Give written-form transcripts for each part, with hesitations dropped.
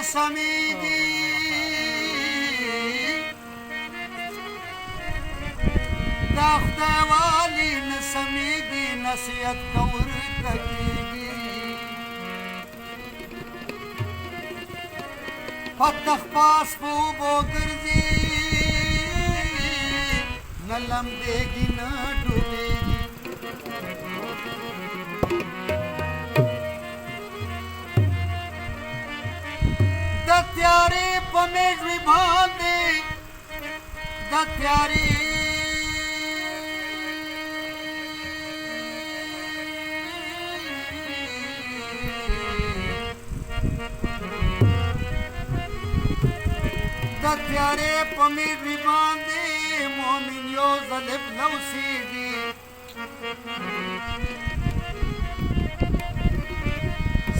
سمیدی دا خدای والی نسمیدی نصیحت کور تکیگی پتخ پاس پو بو گرزی نلم دیگی نا ڈوبیگی دا تیاری پمیجوی باندی دا تیاری دا تیاری پمیجوی باندی مومن یو ظلب لوسیگی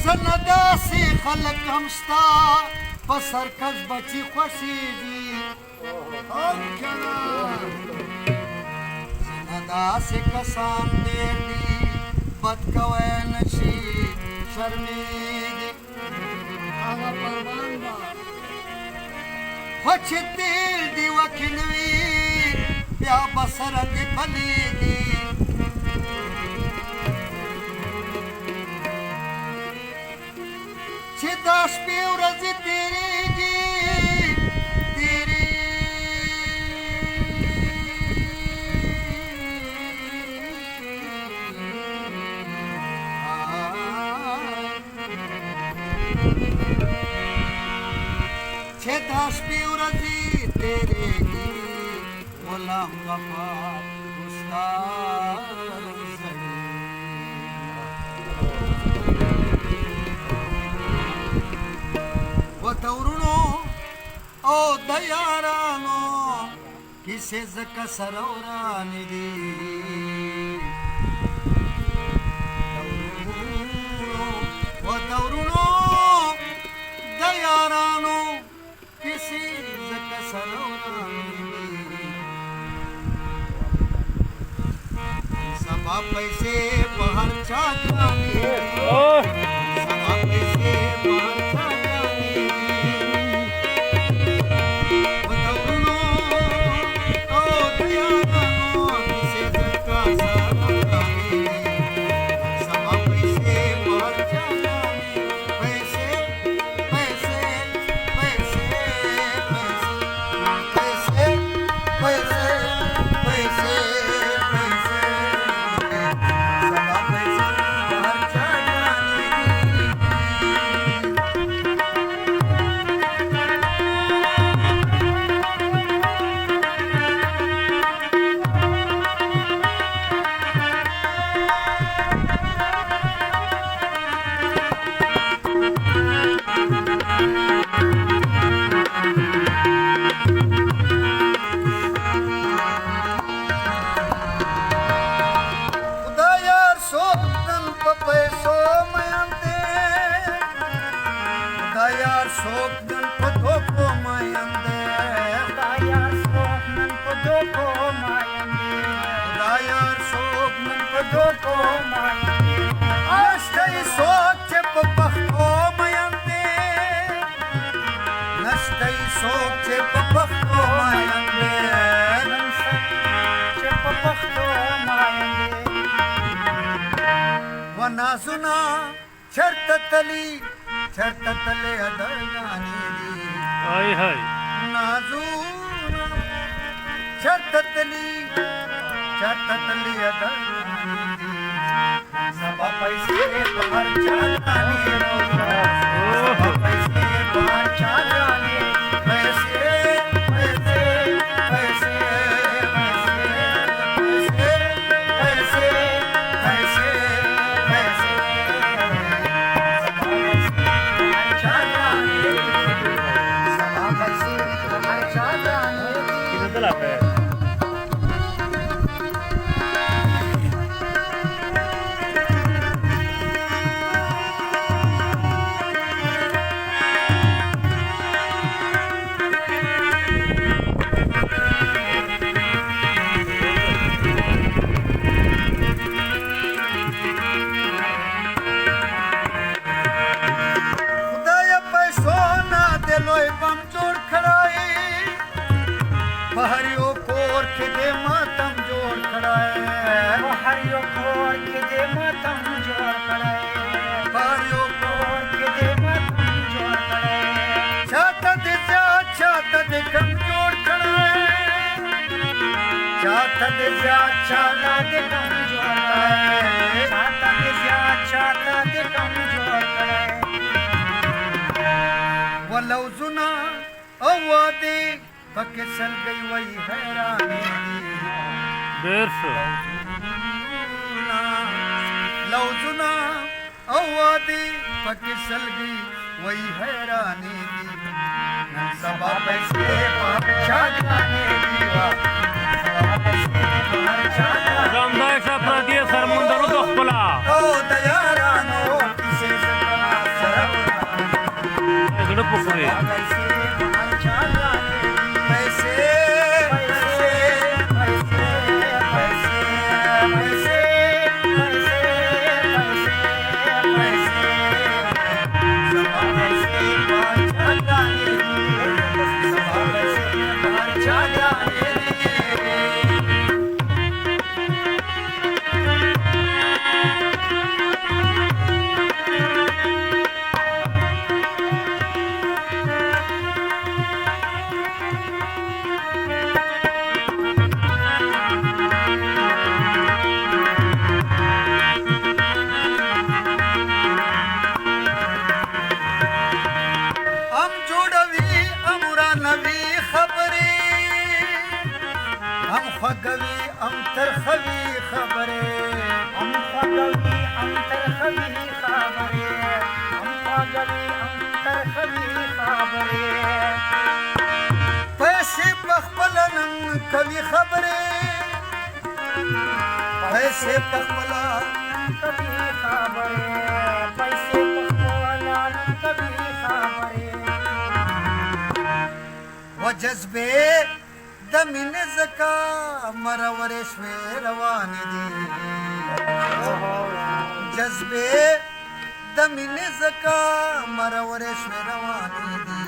زندا سی خلق همستا پسرکش بچی خوشیگی زندا سی کسان دیردی بد کوئی نشی شرمیگی خوچ دل دی وکلوی بیا بسر دی بلیگی چه داش پی ورځې تیریږي چه داش پی ورځې تیریږي غلام غفار استاد دورونو او د یارانو کیسې زکه سره ورانې دي دورونو د یارانو کیسې زکه سره ورانې دي سبا پیسې په هر چا ګرانې سبا پیسې په هر چا نازونا چرت تلی ادرگانی دی آئی ہائی نازونا چرت تلی ادرگانی دی سبا پیسے باہر چاہتانی سبا پیسے باہر چاہتانی پیسے پیسے پیسے छाता दे زیاد छाता दे कम जोड़ करे छाता दे زیاد छाता दे कम जोड़ करे वो लौजुना अवादी पके चल गई वही हैरानी लौजुना अवादी पके चल गई वही हैरानी सबा पैसे छागाने दीवा Ramdaşa Pradiye Sarmundaru Dokpala. ओ दयारानो किसे सका सरवरा Egde Pukuri. पैसे पैसे पैसे पैसे पैसे पैसे पैसे सबा पैसे छागाने सबा पैसे छागाने हम जोड़वी अमुरा नवी खबरे हम खगवी हम तरखवी खबरे हम खगवी हम तरखवी खबरे हम खगवी हम तरखवी खबरे पैसे पखपलन कवि खबरे पैसे पखपलन कवि खबरे पैसे पखपलन कवि खबरे वो जज्बे दमिन जका मरवरेश्वे रवानी दी जज्बे दमिन जका मरवरेश्वे रवानी दी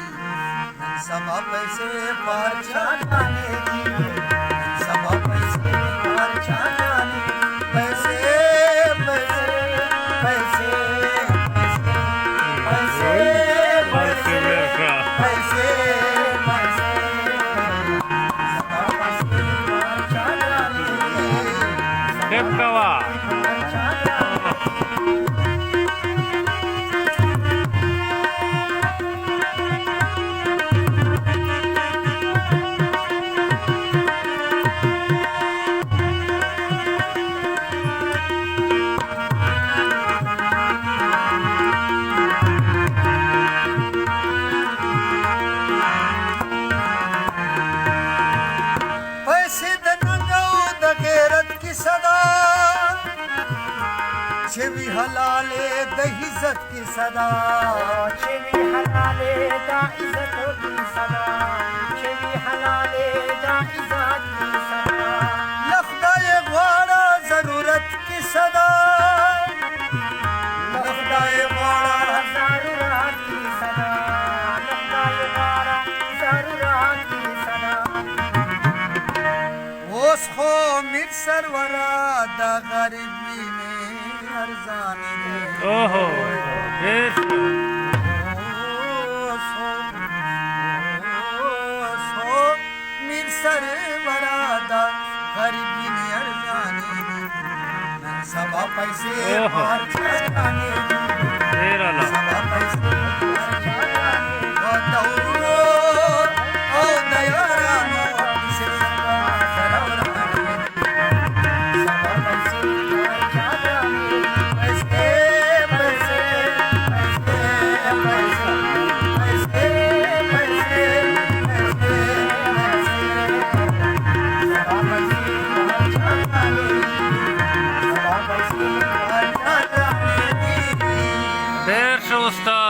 सबा पैसे पार छाने दी सबा पैसे पार छाने पैसे पैसे पैसे पैसे पैसे पैसे Depkawa. पैसे द नंगो द गैरत की सदा छेवी हलाले द इज्जत की सदा छेवी हलाले द इज्जत की सदा छेवी हलाले द इज्जत की सदा लखदा ये वाड़ा जरूरत की सदा लखदा ये वाड़ा जरूरत की सदा लखदा ये वाड़ा जरूरत की सदा ओस खो मिर सरवरा दा गरीबी ने अरजानी दे Oho. Yes. ओस खो मिर सरवरा दा गरीबी ने अरजानी दे सबा पैसे ओहो। पार छाने दे Erala. सबा पैसे पार छाने ओ दौरो ओ दयारानो किसे सका सरवरा सबा पैसे पार छाने पैसे पैसे पैसे पैसे पैसे पैसे सबा पैसे पार छाने सबा पैसे पार छाने Der Schuster.